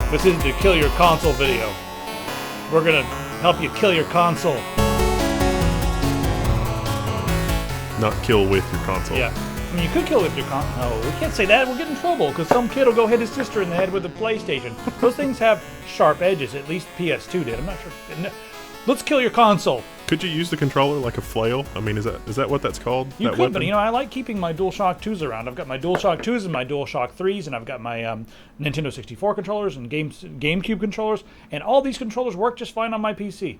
This isn't a kill your console video. We're gonna help you kill your console. Not kill with your console. Yeah. I mean, you could kill with your console. No, we can't say that. We'll get in trouble because some kid will go hit his sister in the head with a PlayStation. Those things have sharp edges. At least PS2 did. I'm not sure. No. Let's kill your console. Could you use the controller like a flail? I mean, is that what that's called? You that could, but I like keeping my DualShock 2s around. I've got my DualShock 2s and my DualShock 3s, and I've got my Nintendo 64 controllers and GameCube controllers, and all these controllers work just fine on my PC.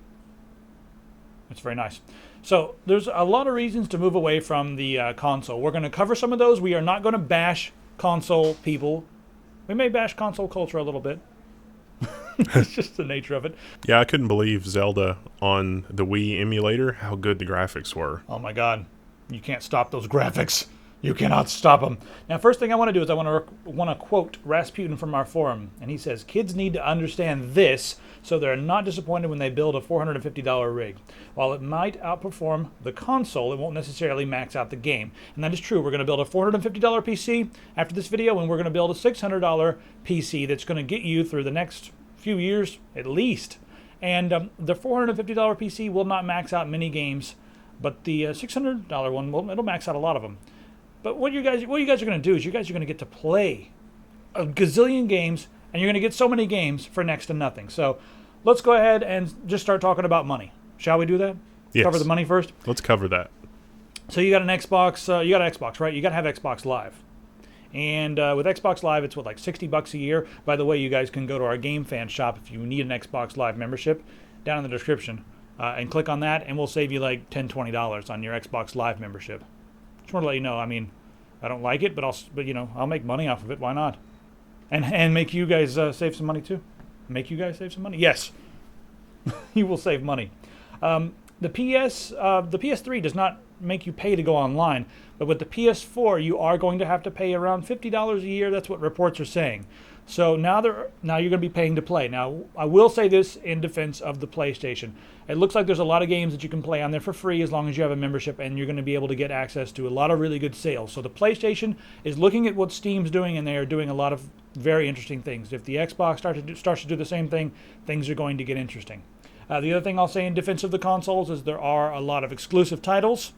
It's very nice. So there's a lot of reasons to move away from the console. We're going to cover some of those. We are not going to bash console people. We may bash console culture a little bit. It's just the nature of it. Yeah, I couldn't believe Zelda on the Wii emulator, how good the graphics were. Oh my god. You can't stop those graphics. You cannot stop them. Now, first thing I want to do is I want to quote Rasputin from our forum. And he says, kids need to understand this so they're not disappointed when they build a $450 rig. While it might outperform the console, it won't necessarily max out the game. And that is true. We're going to build a $450 PC after this video, and we're going to build a $600 PC that's going to get you through the next few years at least. And the $450 PC will not max out many games, but the $600 one, it'll max out a lot of them. But what you guys are going to do is you guys are going to get to play a gazillion games, and you're going to get so many games for next to nothing. So let's go ahead and just start talking about money. Shall we do that? Yes. Cover the money first? Let's cover that. So you got an Xbox, right? You got to have Xbox Live. And with Xbox Live, it's like $60 a year. By the way, you guys can go to our Game Fan shop if you need an Xbox Live membership down in the description and click on that, and we'll save you like $10, $20 on your Xbox Live membership. Just want to let you know. I mean, I don't like it, but I'll make money off of it. Why not? And make you guys save some money too. Make you guys save some money. Yes, you will save money. The PS3 does not make you pay to go online, but with the PS4, you are going to have to pay around $50 a year. That's what reports are saying. So now you're going to be paying to play. Now, I will say this in defense of the PlayStation. It looks like there's a lot of games that you can play on there for free as long as you have a membership, and you're going to be able to get access to a lot of really good sales. So the PlayStation is looking at what Steam's doing, and they are doing a lot of very interesting things. If the Xbox starts to do the same thing, things are going to get interesting. The other thing I'll say in defense of the consoles is there are a lot of exclusive titles,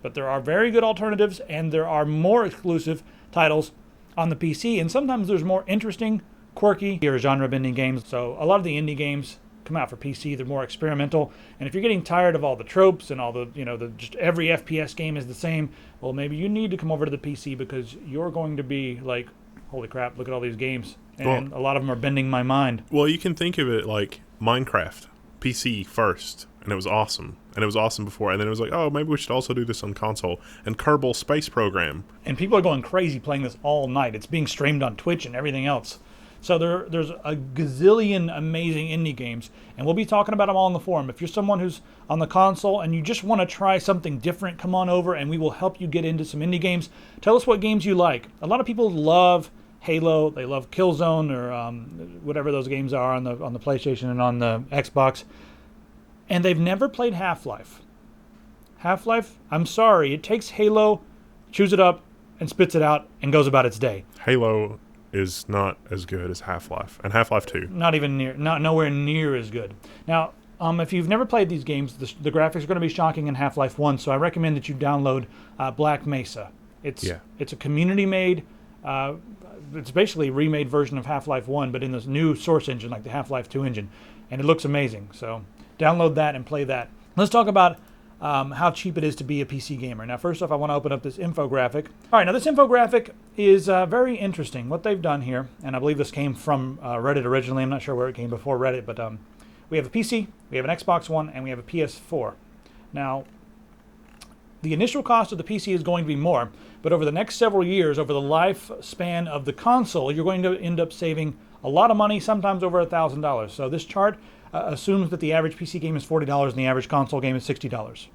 but there are very good alternatives, and there are more exclusive titles on the PC, and sometimes there's more interesting, quirky, or genre-bending games. So a lot of the indie games come out for PC. They're more experimental, and if you're getting tired of all the tropes and all the, just every FPS game is the same, well, maybe you need to come over to the PC because you're going to be like, holy crap, look at all these games, and a lot of them are bending my mind. Well, you can think of it like Minecraft, PC first, and it was awesome. And it was awesome before, and then it was like, oh, maybe we should also do this on console. And Kerbal Space Program. And people are going crazy playing this all night. It's being streamed on Twitch and everything else. So there's a gazillion amazing indie games, and we'll be talking about them all in the forum. If you're someone who's on the console and you just want to try something different, come on over, and we will help you get into some indie games. Tell us what games you like. A lot of people love Halo. They love Killzone or whatever those games are on the PlayStation and on the Xbox. And they've never played Half-Life. Half-Life, I'm sorry, it takes Halo, chews it up, and spits it out, and goes about its day. Halo is not as good as Half-Life, and Half-Life 2. Nowhere near as good. Now, if you've never played these games, the graphics are going to be shocking in Half-Life 1, so I recommend that you download Black Mesa. It's a community-made, it's basically a remade version of Half-Life 1, but in this new source engine, like the Half-Life 2 engine, and it looks amazing, so download that and play that. Let's talk about how cheap it is to be a PC gamer. Now, first off, I want to open up this infographic. All right, now this infographic is very interesting. What they've done here, and I believe this came from Reddit originally. I'm not sure where it came before Reddit, but we have a PC, we have an Xbox One, and we have a PS4. Now, the initial cost of the PC is going to be more, but over the next several years, over the lifespan of the console, you're going to end up saving a lot of money, sometimes over $1,000. So this chart assumes that the average PC game is $40 and the average console game is $60.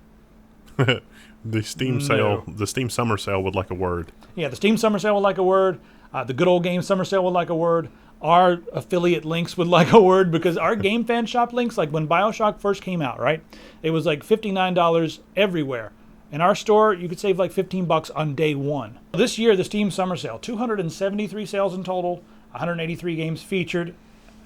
The Steam sale, the Steam summer sale would like a word. Yeah, the Steam summer sale would like a word. The Good Old Games summer sale would like a word. Our affiliate links would like a word, because our Game Fan shop links, like when BioShock first came out, right? It was like $59 everywhere. In our store, you could save like $15 on day one. This year, the Steam summer sale, 273 sales in total, 183 games featured,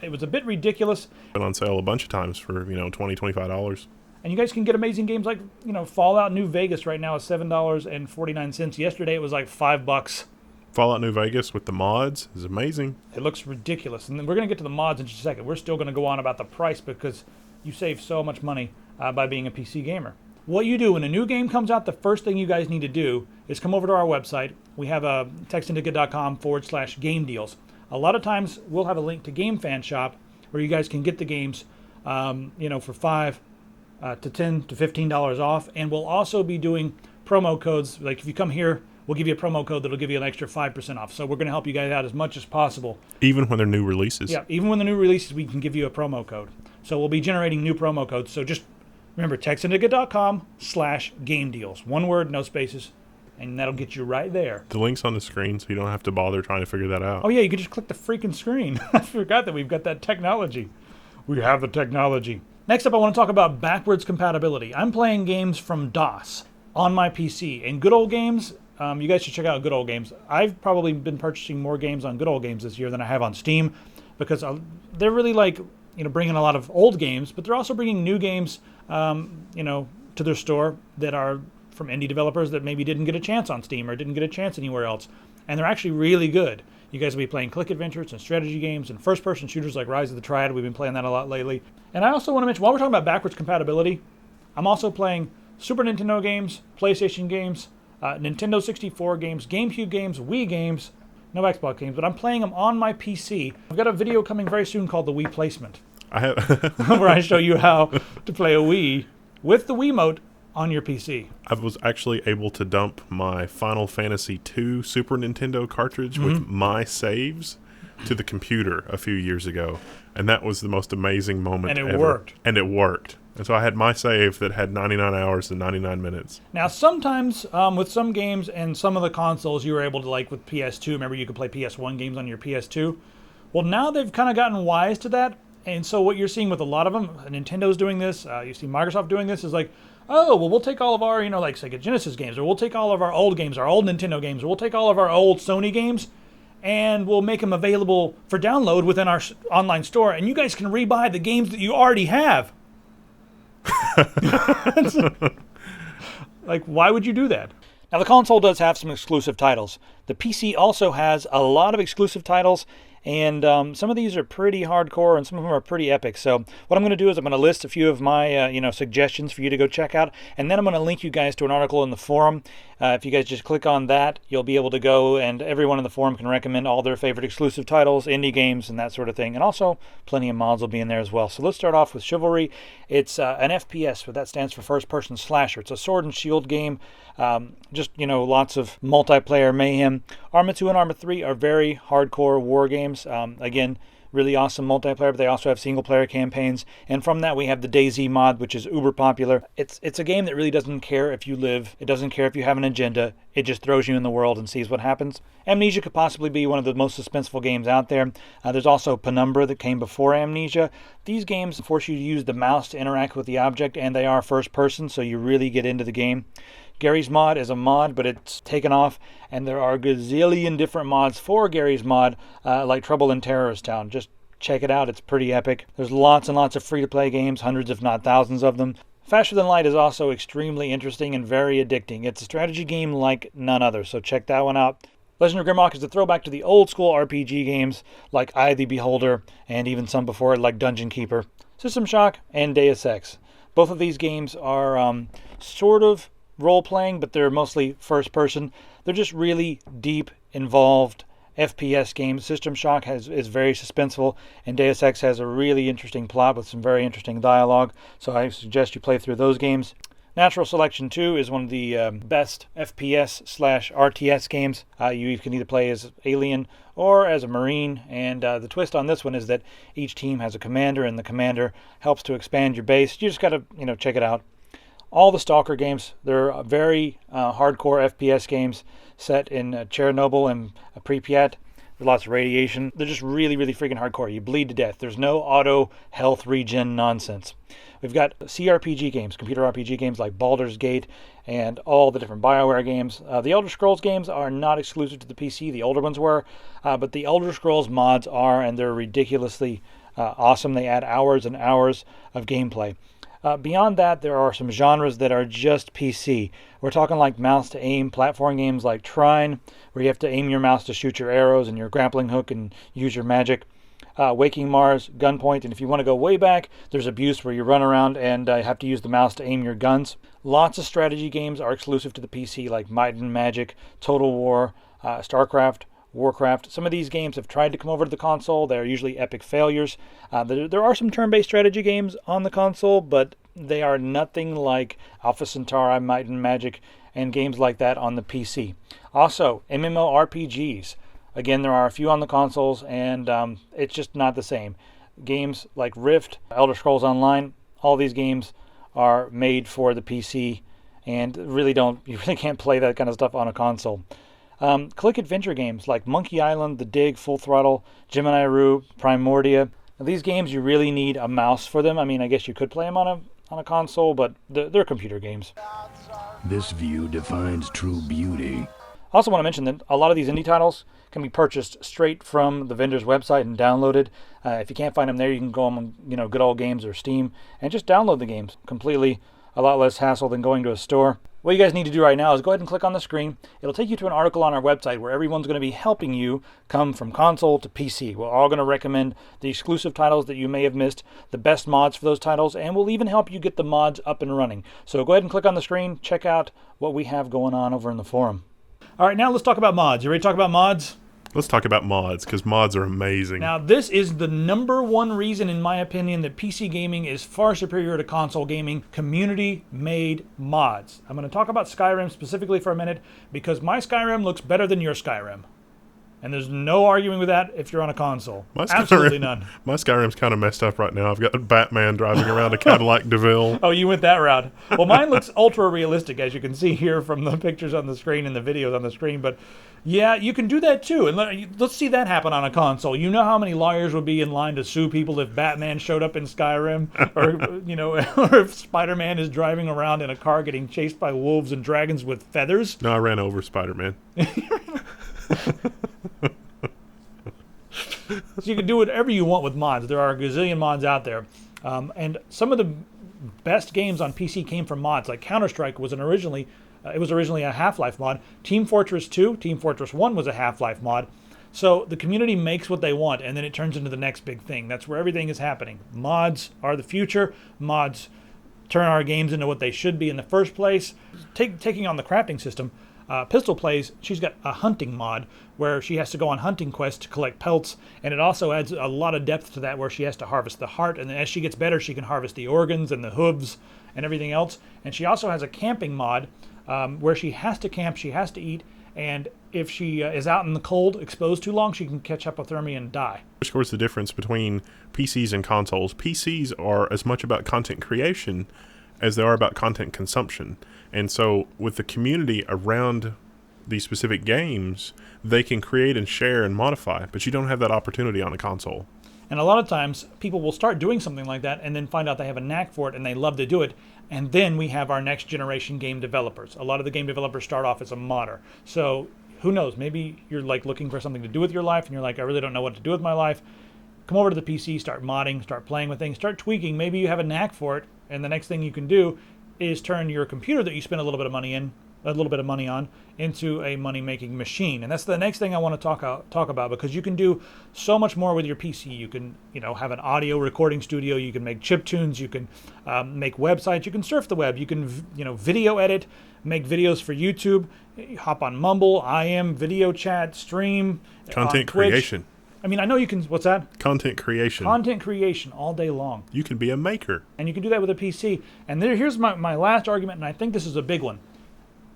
It was a bit ridiculous. Been on sale a bunch of times for, $20, $25. And you guys can get amazing games like, Fallout New Vegas right now is $7.49. Yesterday it was like $5. Fallout New Vegas with the mods is amazing. It looks ridiculous. And then we're going to get to the mods in just a second. We're still going to go on about the price because you save so much money by being a PC gamer. What you do when a new game comes out, the first thing you guys need to do is come over to our website. We have a techsyndicate.com/game deals. A lot of times we'll have a link to Game Fan Shop where you guys can get the games, for $5 to $10 to $15 off. And we'll also be doing promo codes. Like if you come here, we'll give you a promo code that'll give you an extra 5% off. So we're going to help you guys out as much as possible. Even when they're new releases. Yeah, even when the new releases, we can give you a promo code. So we'll be generating new promo codes. So just remember, techsyndicate.com/game deals. One word, no spaces. And that'll get you right there. The link's on the screen, so you don't have to bother trying to figure that out. Oh, yeah, you can just click the freaking screen. I forgot that we've got that technology. We have the technology. Next up, I want to talk about backwards compatibility. I'm playing games from DOS on my PC. And Good Old Games, you guys should check out Good Old Games. I've probably been purchasing more games on Good Old Games this year than I have on Steam because they're really bringing a lot of old games, but they're also bringing new games, to their store that are from indie developers that maybe didn't get a chance on Steam or didn't get a chance anywhere else. And they're actually really good. You guys will be playing click adventures and strategy games and first-person shooters like Rise of the Triad. We've been playing that a lot lately. And I also want to mention, while we're talking about backwards compatibility, I'm also playing Super Nintendo games, PlayStation games, Nintendo 64 games, GameCube games, Wii games, no Xbox games, but I'm playing them on my PC. I've got a video coming very soon called The Wii Placement. I have where I show you how to play a Wii with the Wiimote on your PC. I was actually able to dump my Final Fantasy II Super Nintendo cartridge with my saves to the computer a few years ago, and that was the most amazing moment ever. And it worked. And so I had my save that had 99 hours and 99 minutes. Now, sometimes with some games and some of the consoles, you were able to, like with PS2, remember you could play PS1 games on your PS2? Well, now they've kind of gotten wise to that. And so what you're seeing with a lot of them, Nintendo's doing this, you see Microsoft doing this, is like, oh, well, we'll take all of our, like Sega Genesis games, or we'll take all of our old games, our old Nintendo games, or we'll take all of our old Sony games, and we'll make them available for download within our online store, and you guys can rebuy the games that you already have. Like, why would you do that? Now, the console does have some exclusive titles. The PC also has a lot of exclusive titles, and some of these are pretty hardcore, and some of them are pretty epic. So what I'm going to do is I'm going to list a few of my suggestions for you to go check out, and then I'm going to link you guys to an article in the forum. If you guys just click on that, you'll be able to go, and everyone in the forum can recommend all their favorite exclusive titles, indie games, and that sort of thing. And also, plenty of mods will be in there as well. So let's start off with Chivalry. It's an FPS, but that stands for first-person slasher. It's a sword and shield game. Lots of multiplayer mayhem. Arma 2 and Arma 3 are very hardcore war games. Again, really awesome multiplayer, but they also have single-player campaigns. And from that, we have the DayZ mod, which is uber popular. It's a game that really doesn't care if you live. It doesn't care if you have an agenda. It just throws you in the world and sees what happens. Amnesia could possibly be one of the most suspenseful games out there. There's also Penumbra that came before Amnesia. These games force you to use the mouse to interact with the object, and they are first-person, so you really get into the game. Gary's Mod is a mod, but it's taken off, and there are a gazillion different mods for Gary's Mod, like Trouble in Terrorist Town. Just check it out. It's pretty epic. There's lots and lots of free-to-play games, hundreds if not thousands of them. Faster Than Light is also extremely interesting and very addicting. It's a strategy game like none other, so check that one out. Legend of Grimrock is a throwback to the old-school RPG games like Eye of the Beholder, and even some before it like Dungeon Keeper. System Shock and Deus Ex. Both of these games are sort of role-playing, but they're mostly first-person. They're just really deep, involved FPS games. System Shock is very suspenseful, and Deus Ex has a really interesting plot with some very interesting dialogue, so I suggest you play through those games. Natural Selection 2 is one of the best FPS/RTS games. You can either play as Alien or as a Marine, and the twist on this one is that each team has a commander, and the commander helps to expand your base. You just got to, check it out. All the Stalker games, they're very hardcore FPS games set in Chernobyl and Pripyat. There's lots of radiation. They're just really, really freaking hardcore. You bleed to death. There's no auto health regen nonsense. We've got CRPG games, computer RPG games like Baldur's Gate and all the different BioWare games. The Elder Scrolls games are not exclusive to the PC. The older ones were, but the Elder Scrolls mods are, and they're ridiculously awesome. They add hours and hours of gameplay. Beyond that, there are some genres that are just PC. We're talking like mouse to aim platform games like Trine, where you have to aim your mouse to shoot your arrows and your grappling hook and use your magic. Waking Mars, Gunpoint, and if you want to go way back, there's Abuse, where you run around and have to use the mouse to aim your guns. Lots of strategy games are exclusive to the PC, like Might and Magic, Total War, StarCraft, Warcraft. Some of these games have tried to come over to the console. They're usually epic failures. There are some turn-based strategy games on the console, but they are nothing like Alpha Centauri, Might and Magic, and games like that on the PC. Also, MMORPGs. Again, there are a few on the consoles, and it's just not the same. Games like Rift, Elder Scrolls Online, all these games are made for the PC, and you really can't play that kind of stuff on a console. Click adventure games like Monkey Island, The Dig, Full Throttle, Gemini Rue, Primordia. Now, these games, you really need a mouse for them. I mean, I guess you could play them on a console, but they're computer games. This view defines true beauty. I also want to mention that a lot of these indie titles can be purchased straight from the vendor's website and downloaded. If you can't find them there, you can go on, Good Old Games or Steam and just download the games. Completely a lot less hassle than going to a store. What you guys need to do right now is go ahead and click on the screen. It'll take you to an article on our website where everyone's going to be helping you come from console to PC. We're all going to recommend the exclusive titles that you may have missed, the best mods for those titles, and we'll even help you get the mods up and running. So go ahead and click on the screen, check out what we have going on over in the forum. All right, now let's talk about mods. You ready to talk about mods? Let's talk about mods, because mods are amazing. Now, this is the number one reason, in my opinion, that PC gaming is far superior to console gaming: community-made mods. I'm going to talk about Skyrim specifically for a minute, because my Skyrim looks better than your Skyrim. And there's no arguing with that if you're on a console. Absolutely none. My Skyrim's kind of messed up right now. I've got Batman driving around a Cadillac DeVille. Oh, you went that route. Well, mine looks ultra realistic, as you can see here from the pictures on the screen and the videos on the screen. But yeah, you can do that too. And let's see that happen on a console. You know how many lawyers would be in line to sue people if Batman showed up in Skyrim, or or if Spider-Man is driving around in a car getting chased by wolves and dragons with feathers. No, I ran over Spider-Man. So you can do whatever you want with mods. There are a gazillion mods out there. And some of the best games on PC came from mods. Like Counter-Strike was originally a Half-Life mod. Team Fortress 2, Team Fortress 1 was a Half-Life mod. So the community makes what they want, and then it turns into the next big thing. That's where everything is happening. Mods are the future. Mods turn our games into what they should be in the first place. Taking on the crafting system, Pistol Plays, she's got a hunting mod where she has to go on hunting quests to collect pelts, and it also adds a lot of depth to that, where she has to harvest the heart, and then as she gets better, she can harvest the organs and the hooves and everything else. And she also has a camping mod where she has to camp, she has to eat, and if she is out in the cold, exposed too long, she can catch hypothermia and die. Of course, the difference between PCs and consoles. PCs are as much about content creation as they are about content consumption. And so with the community around these specific games, they can create and share and modify, but you don't have that opportunity on a console. And a lot of times, people will start doing something like that and then find out they have a knack for it and they love to do it. And then we have our next generation game developers. A lot of the game developers start off as a modder. So who knows, maybe you're like looking for something to do with your life and you're like, I really don't know what to do with my life. Come over to the PC, start modding, start playing with things, start tweaking. Maybe you have a knack for it, and the next thing you can do is turn your computer that you spend a little bit of money on into a money-making machine. And that's the next thing I want to talk about, because you can do so much more with your PC. You can, have an audio recording studio. You can make chiptunes. You can make websites. You can surf the web. You can, video edit, make videos for YouTube, hop on Mumble, IM, video chat, stream, content creation. I mean, I know you can. What's that? Content creation. Content creation all day long. You can be a maker. And you can do that with a PC. And here's my last argument, and I think this is a big one.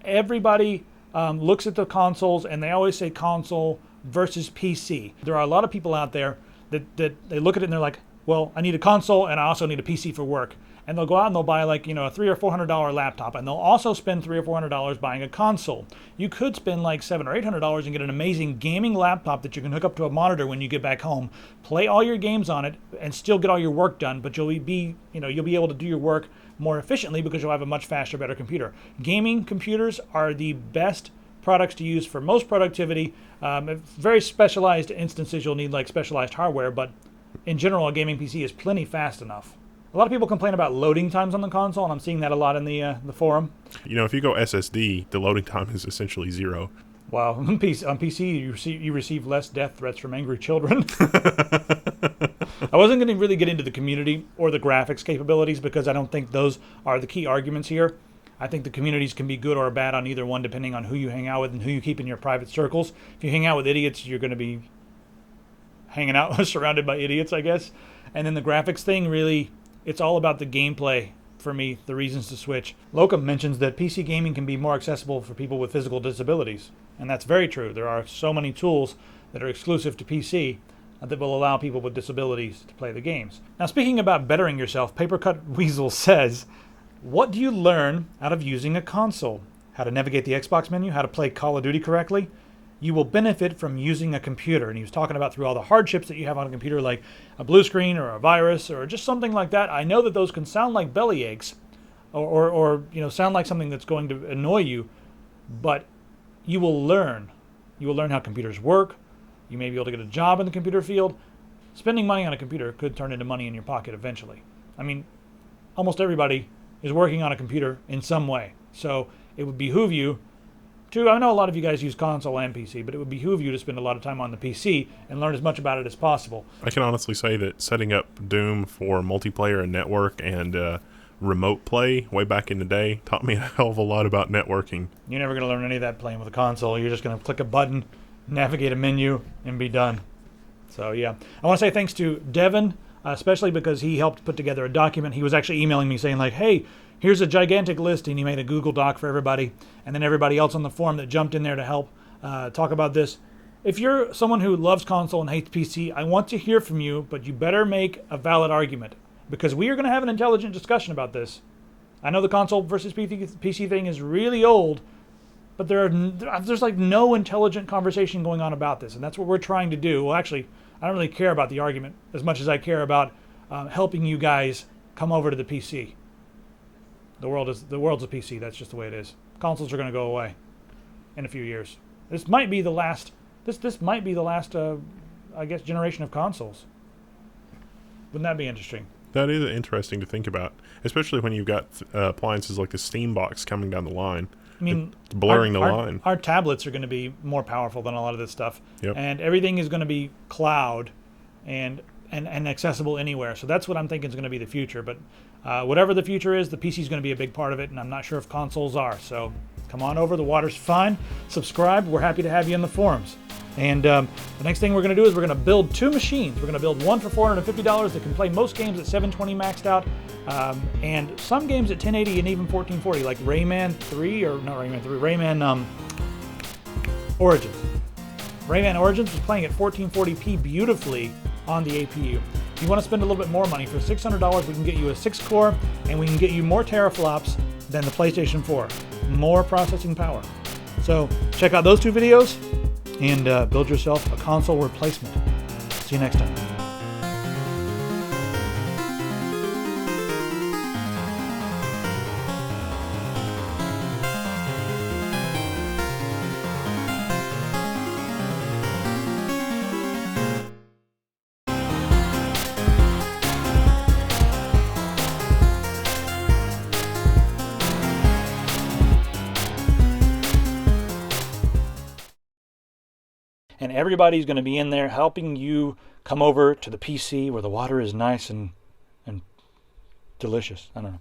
Everybody looks at the consoles, and they always say console versus PC. There are a lot of people out there that they look at it and they're like, well, I need a console and I also need a PC for work. And they'll go out and they'll buy like, a $300 or $400 laptop, and they'll also spend $300 or $400 buying a console. You could spend like $700 or $800 and get an amazing gaming laptop that you can hook up to a monitor when you get back home, play all your games on it, and still get all your work done. But you'll be able to do your work more efficiently because you'll have a much faster, better computer. Gaming computers are the best products to use for most productivity. Very specialized instances, you'll need like specialized hardware, but in general, a gaming PC is plenty fast enough. A lot of people complain about loading times on the console, and I'm seeing that a lot in the forum. You know, if you go SSD, the loading time is essentially 0. Wow, on PC you receive less death threats from angry children. I wasn't going to really get into the community or the graphics capabilities because I don't think those are the key arguments here. I think the communities can be good or bad on either one depending on who you hang out with and who you keep in your private circles. If you hang out with idiots, you're going to be hanging out surrounded by idiots, I guess. And then the graphics thing, really, it's all about the gameplay for me, the reasons to switch. Locum mentions that PC gaming can be more accessible for people with physical disabilities. And that's very true. There are so many tools that are exclusive to PC that will allow people with disabilities to play the games. Now, speaking about bettering yourself, Papercut Weasel says, what do you learn out of using a console? How to navigate the Xbox menu, how to play Call of Duty correctly? You will benefit from using a computer. And he was talking about through all the hardships that you have on a computer, like a blue screen or a virus or just something like that. I know that those can sound like belly aches or sound like something that's going to annoy you, but you will learn. You will learn how computers work. You may be able to get a job in the computer field. Spending money on a computer could turn into money in your pocket eventually. I mean, almost everybody is working on a computer in some way. So it would behoove you to, I know a lot of you guys use console and PC, but it would behoove you to spend a lot of time on the PC and learn as much about it as possible. I can honestly say that setting up Doom for multiplayer and network and remote play way back in the day taught me a hell of a lot about networking. You're never going to learn any of that playing with a console. You're just going to click a button, navigate a menu, and be done. So yeah, I want to say thanks to Devin, especially because he helped put together a document. He was actually emailing me saying like, hey, here's a gigantic list, and he made a Google Doc for everybody, and then everybody else on the forum that jumped in there to help talk about this. If you're someone who loves console and hates PC, I want to hear from you, but you better make a valid argument, because we are going to have an intelligent discussion about this. I know the console versus PC thing is really old, but there's like no intelligent conversation going on about this, and that's what we're trying to do. Well, actually, I don't really care about the argument as much as I care about helping you guys come over to the PC. The world's a PC. That's just the way it is. Consoles are going to go away in a few years. This might be the last. This might be the last, I guess, generation of consoles. Wouldn't that be interesting? That is interesting to think about, especially when you've got appliances like the Steam box coming down the line. I mean, it's blurring the line. Our tablets are going to be more powerful than a lot of this stuff, yep. And everything is going to be cloud and accessible anywhere. So that's what I'm thinking is going to be the future. But whatever the future is, the PC is going to be a big part of it, and I'm not sure if consoles are. So come on over. The water's fine. Subscribe. We're happy to have you in the forums. And the next thing we're going to do is we're going to build 2 machines. We're going to build one for $450 that can play most games at 720 maxed out, and some games at 1080 and even 1440, like Rayman 3, or not Rayman 3, Rayman Origins. Rayman Origins was playing at 1440p beautifully on the APU. If you want to spend a little bit more money, for $600 we can get you a 6-core, and we can get you more teraflops than the PlayStation 4. More processing power. So check out those 2 videos and build yourself a console replacement. See you next time. And everybody's going to be in there helping you come over to the PC where the water is nice and delicious. I don't know.